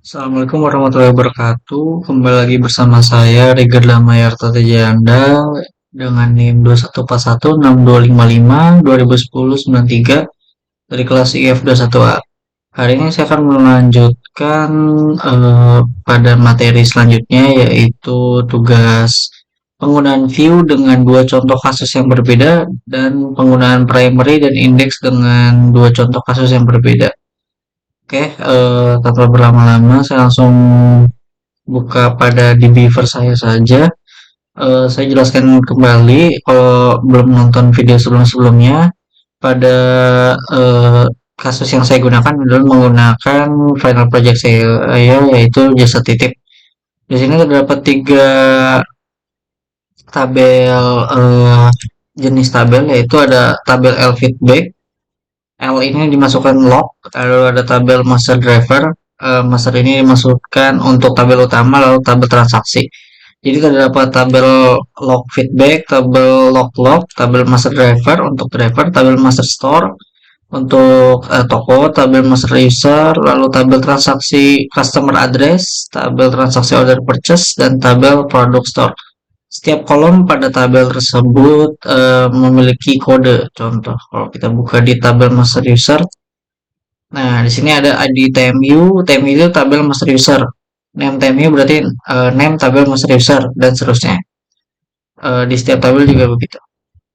Assalamualaikum warahmatullahi wabarakatuh. Kembali lagi bersama saya Rega Damayarta Tejanda dengan NIM 21416255 2010 93 dari kelas IF 21A. Hari ini saya akan melanjutkan pada materi selanjutnya, yaitu tugas penggunaan view dengan dua contoh kasus yang berbeda dan penggunaan primary dan index dengan dua contoh kasus yang berbeda. Oke, tanpa berlama-lama saya langsung buka pada di Beaver saya saja. Saya jelaskan kembali kalau belum nonton video sebelum-sebelumnya. Pada eh, kasus yang saya gunakan adalah menggunakan final project saya, yaitu jasa titip. Di sini terdapat tiga tabel, jenis tabel, yaitu ada tabel L feedback. L ini dimasukkan log, lalu ada tabel master driver. Master ini dimasukkan untuk tabel utama, lalu tabel transaksi. Jadi terdapat tabel log feedback, tabel log, tabel master driver untuk driver, tabel master store untuk toko, tabel master user, lalu tabel transaksi customer address, tabel transaksi order purchase, dan tabel product store. Setiap kolom pada tabel tersebut memiliki kode. Contoh, kalau kita buka di tabel master user, nah di sini ada ID TMU, TMU itu tabel master user. Name TMU berarti name tabel master user dan seterusnya. Di setiap tabel juga begitu.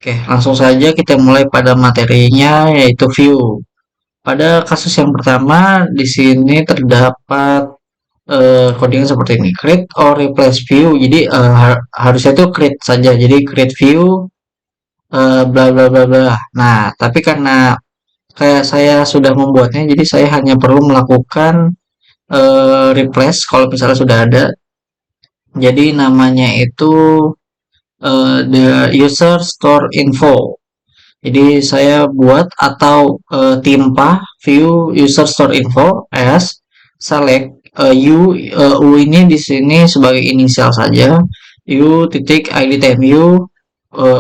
Oke, langsung saja kita mulai pada materinya, yaitu view. Pada kasus yang pertama, di sini terdapat coding seperti ini, create or replace view. Jadi harusnya itu create saja, jadi create view bla bla bla bla. Nah, tapi karena kayak saya sudah membuatnya, jadi saya hanya perlu melakukan replace kalau misalnya sudah ada. Jadi namanya itu the user store info. Jadi saya buat atau timpa view user store info as select u ini di sini sebagai inisial saja, u titik id tmu,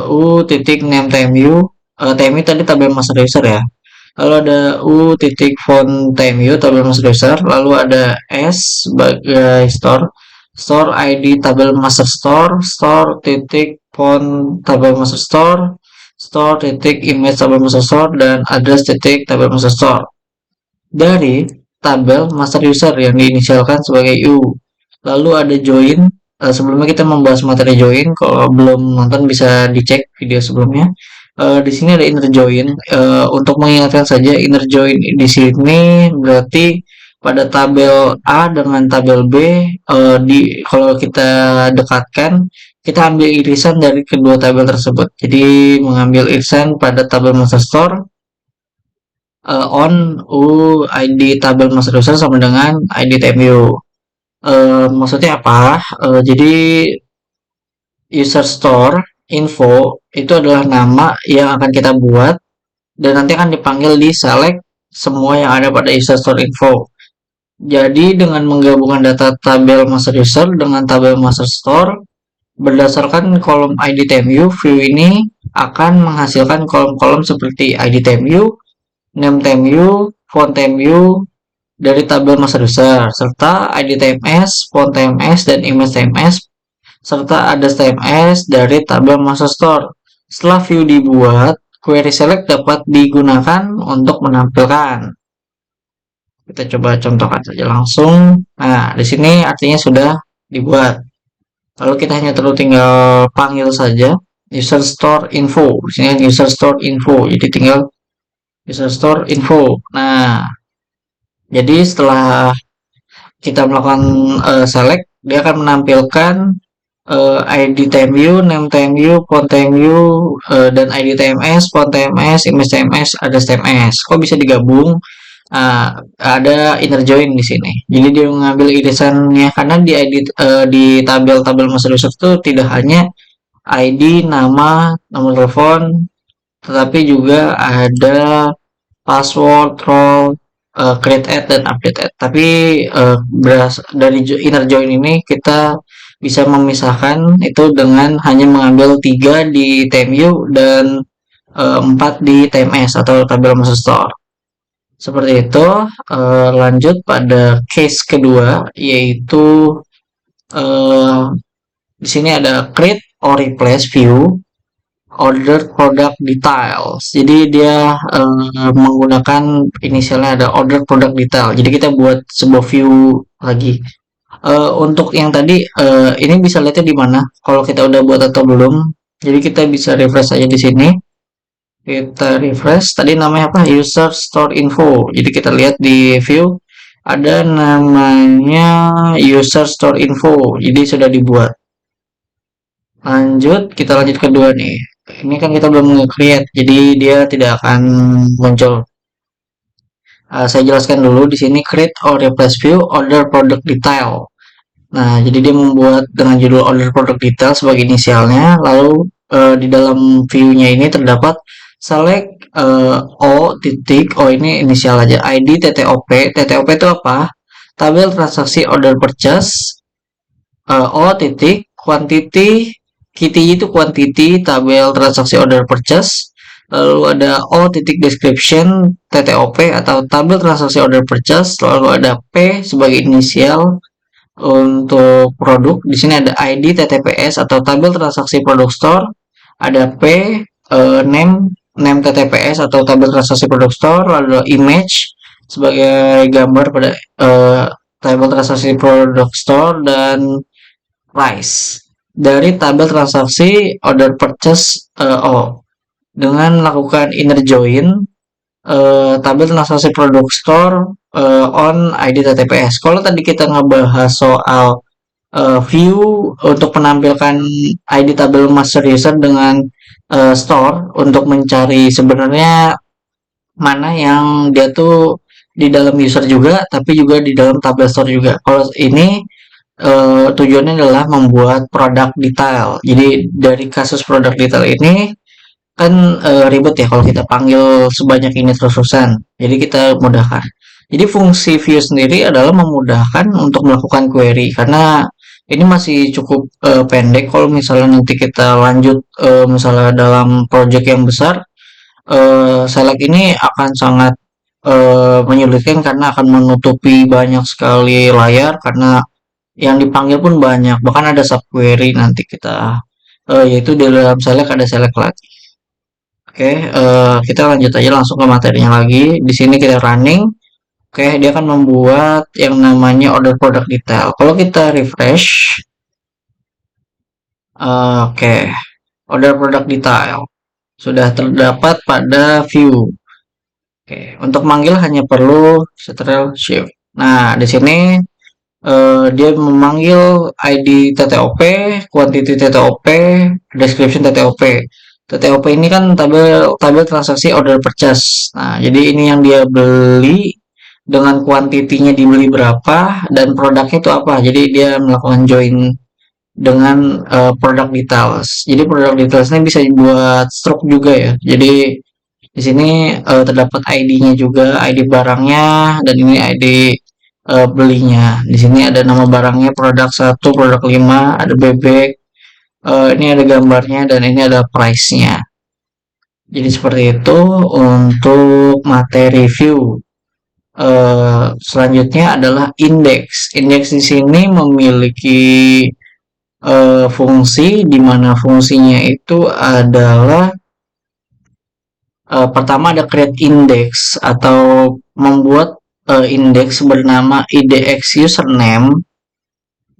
u titik name tmu, tmu tadi tabel master user ya, lalu ada u titik font tmu tabel master user, lalu ada s sebagai store, store id tabel master store, store titik font tabel master store, store titik image tabel master store, dan address titik tabel master store dari tabel master user yang diinisialkan sebagai u. Lalu ada join. Sebelumnya kita membahas materi join, kalau belum nonton bisa dicek video sebelumnya. Di sini ada inner join. Untuk mengingatkan saja, inner join di sini berarti pada tabel A dengan tabel B, kalau kita dekatkan, kita ambil irisan dari kedua tabel tersebut. Jadi mengambil irisan pada tabel master store, on u id tabel master user sama dengan id tmu. Maksudnya apa? Jadi user store info itu adalah nama yang akan kita buat dan nanti akan dipanggil di select semua yang ada pada user store info. Jadi dengan menggabungkan data tabel master user dengan tabel master store berdasarkan kolom id tmu, view ini akan menghasilkan kolom-kolom seperti id tmu, name tmu, font tmu dari tabel master user, serta id tms, font tms, dan image tms, serta address tms dari tabel master store. Setelah view dibuat, query select dapat digunakan untuk menampilkan. Kita coba contohkan saja langsung. Nah, di sini artinya sudah dibuat. Lalu kita hanya tinggal panggil saja user store info. Di sini user store info. Jadi tinggal user store info. Nah, jadi setelah kita melakukan select, dia akan menampilkan id tmu, name tmu, font tmu, dan id tms, font tms, image tms, address tms. Kok bisa digabung? Ada inner join di sini. Jadi dia mengambil irisannya karena di tabel-tabel master user itu tidak hanya id, nama, nomor telepon, tetapi juga ada password, role, create add, dan update add. Tapi dari inner join ini kita bisa memisahkan itu dengan hanya mengambil 3 di TMU dan 4 di TMS atau tabel master store. Seperti itu. Lanjut pada case kedua, yaitu eh, di sini ada create or replace view order product details. Jadi dia menggunakan inisialnya ada order product detail. Jadi kita buat sebuah view lagi. Untuk yang tadi ini bisa lihatnya di mana? Kalau kita udah buat atau belum? Jadi kita bisa refresh aja di sini. Kita refresh. Tadi namanya apa? User store info. Jadi kita lihat di view ada namanya user store info. Jadi sudah dibuat. Lanjut, kita lanjut kedua nih. Ini kan kita belum nge-create, jadi dia tidak akan muncul. Saya jelaskan dulu di sini create or replace view order product detail. Nah, jadi dia membuat dengan judul order product detail sebagai inisialnya, lalu di dalam view-nya ini terdapat select O titik O ini inisial aja ID TTOP. TTOP itu apa? Tabel transaksi order purchase. O titik quantity QTI itu quantity tabel transaksi order purchase, lalu ada O titik description TTOP atau tabel transaksi order purchase, lalu ada P sebagai inisial untuk produk. Di sini ada ID TTPS atau tabel transaksi produk store, ada P name TTPS atau tabel transaksi produk store, lalu ada image sebagai gambar pada tabel transaksi produk store, dan price dari tabel transaksi order purchase. Dengan melakukan inner join tabel transaksi produk store on ID TTPS. Kalau tadi kita ngebahas soal view untuk menampilkan ID tabel master user dengan store untuk mencari sebenarnya mana yang dia tuh di dalam user juga tapi juga di dalam tabel store juga. Kalau ini tujuannya adalah membuat produk detail. Jadi dari kasus produk detail ini kan ribet ya kalau kita panggil sebanyak ini terus-terusan. Jadi kita mudahkan. Jadi fungsi view sendiri adalah memudahkan untuk melakukan query karena ini masih cukup pendek. Kalau misalnya nanti kita lanjut misalnya dalam project yang besar, select ini akan sangat menyulitkan karena akan menutupi banyak sekali layar karena yang dipanggil pun banyak, bahkan ada subquery nanti kita yaitu di dalam select ada select lagi. Oke, kita lanjut aja langsung ke materinya lagi. Di sini kita running. Oke, dia akan membuat yang namanya order product detail. Kalau kita refresh, oke, order product detail sudah terdapat pada view. Oke, untuk manggil hanya perlu Ctrl Shift. Nah, di sini dia memanggil ID TTOP, quantity TTOP, description TTOP. TTOP ini kan tabel transaksi order purchase. Nah, jadi ini yang dia beli dengan kuantitinya dibeli berapa dan produknya itu apa. Jadi dia melakukan join dengan product details. Jadi product details ini bisa dibuat stroke juga ya. Jadi di sini terdapat ID-nya juga, ID barangnya, dan ini ID belinya. Di sini ada nama barangnya produk 1, produk 5, ada bebek. Ini ada gambarnya dan ini ada price-nya. Jadi seperti itu untuk materi view. Selanjutnya adalah index. Index di sini memiliki fungsi di mana fungsinya itu adalah pertama ada create index atau membuat index bernama IDX username,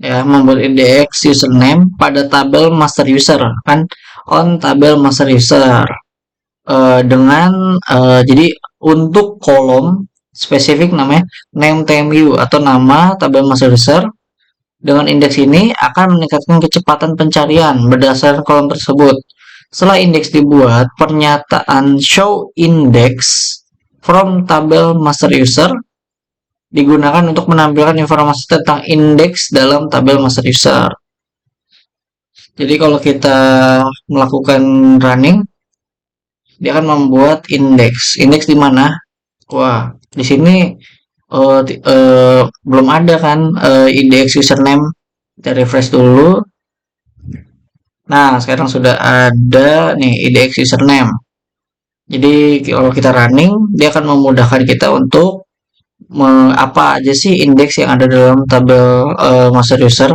ya, membuat IDX username pada tabel master user kan on tabel master user dengan jadi untuk kolom spesifik namanya name TMU atau nama tabel master user. Dengan indeks ini akan meningkatkan kecepatan pencarian berdasarkan kolom tersebut. Setelah indeks dibuat, pernyataan show index from tabel master user digunakan untuk menampilkan informasi tentang indeks dalam tabel master user. Jadi kalau kita melakukan running, dia akan membuat indeks. Indeks di mana? Wah, di sini belum ada kan indeks username. Kita refresh dulu. Nah, sekarang sudah ada nih IDX username. Jadi kalau kita running, dia akan memudahkan kita untuk apa aja sih indeks yang ada dalam tabel master user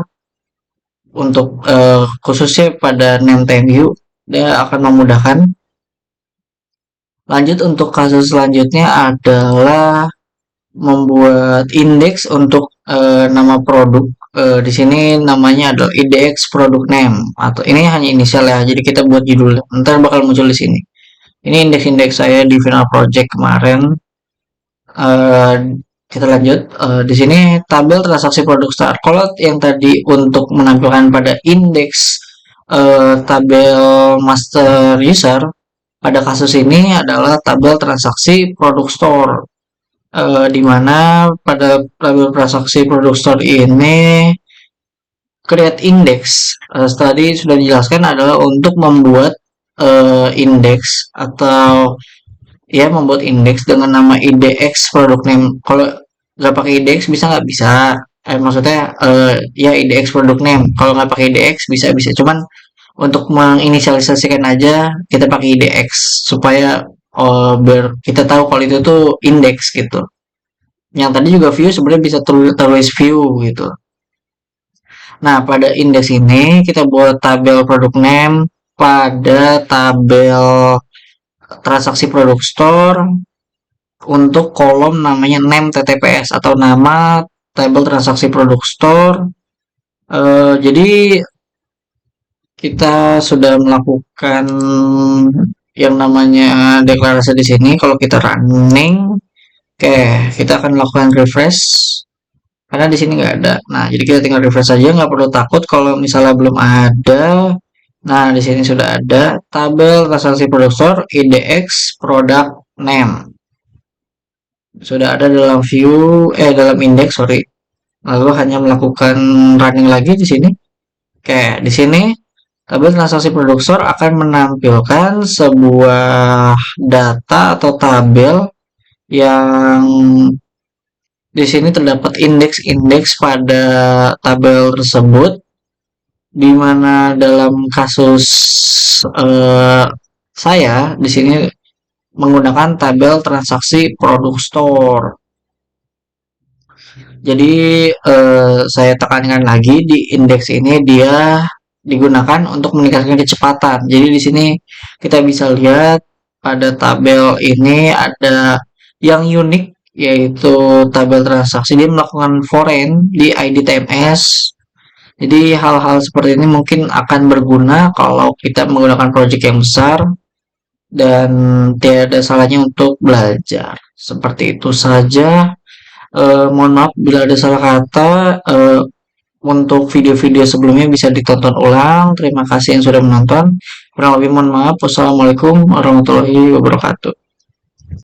untuk khususnya pada name time view, dia akan memudahkan. Lanjut untuk kasus selanjutnya adalah membuat indeks untuk nama produk. Di sini namanya adalah IDX product name atau ini hanya inisial ya. Jadi kita buat judul. Ntar bakal muncul di sini. Ini indeks-indeks saya di final project kemarin. Eh, kita lanjut. Di sini tabel transaksi produk start. Kalau yang tadi untuk menampilkan pada indeks tabel master user, pada kasus ini adalah tabel transaksi produk store. Di mana pada tabel transaksi produk store ini create index tadi sudah dijelaskan adalah untuk membuat index atau ya membuat indeks dengan nama IDX product name. Kalau nggak pakai IDX bisa nggak bisa? Maksudnya ya IDX product name. Kalau nggak pakai IDX bisa bisa. Cuman untuk menginisialisasikan aja kita pakai IDX supaya biar kita tahu kalau itu tuh indeks gitu. Yang tadi juga view sebenarnya bisa tulis view gitu. Nah, pada indeks ini kita buat tabel produk name pada tabel transaksi produk store untuk kolom namanya name TTPS atau nama tabel transaksi produk store. Jadi kita sudah melakukan yang namanya deklarasi di sini. Kalau kita running, oke, kita akan lakukan refresh karena di sini nggak ada. Nah, jadi kita tinggal refresh saja, nggak perlu takut kalau misalnya belum ada. Nah, di sini sudah ada tabel transaksi produk store IDX product name. Sudah ada dalam view dalam indeks, sorry. Lalu hanya melakukan running lagi di sini. Oke, di sini tabel transaksi produk store akan menampilkan sebuah data atau tabel yang di sini terdapat indeks-indeks pada tabel tersebut, di mana dalam kasus saya di sini menggunakan tabel transaksi produk store. Jadi saya tekankan lagi di indeks ini dia digunakan untuk meningkatkan kecepatan. Jadi di sini kita bisa lihat pada tabel ini ada yang unik yaitu tabel transaksi dia melakukan foreign di ID TMS. Jadi hal-hal seperti ini mungkin akan berguna kalau kita menggunakan project yang besar dan tidak ada salahnya untuk belajar. Seperti itu saja. Mohon maaf bila ada salah kata. Untuk video-video sebelumnya bisa ditonton ulang. Terima kasih yang sudah menonton. Kurang lebih mohon maaf. Wassalamualaikum warahmatullahi wabarakatuh.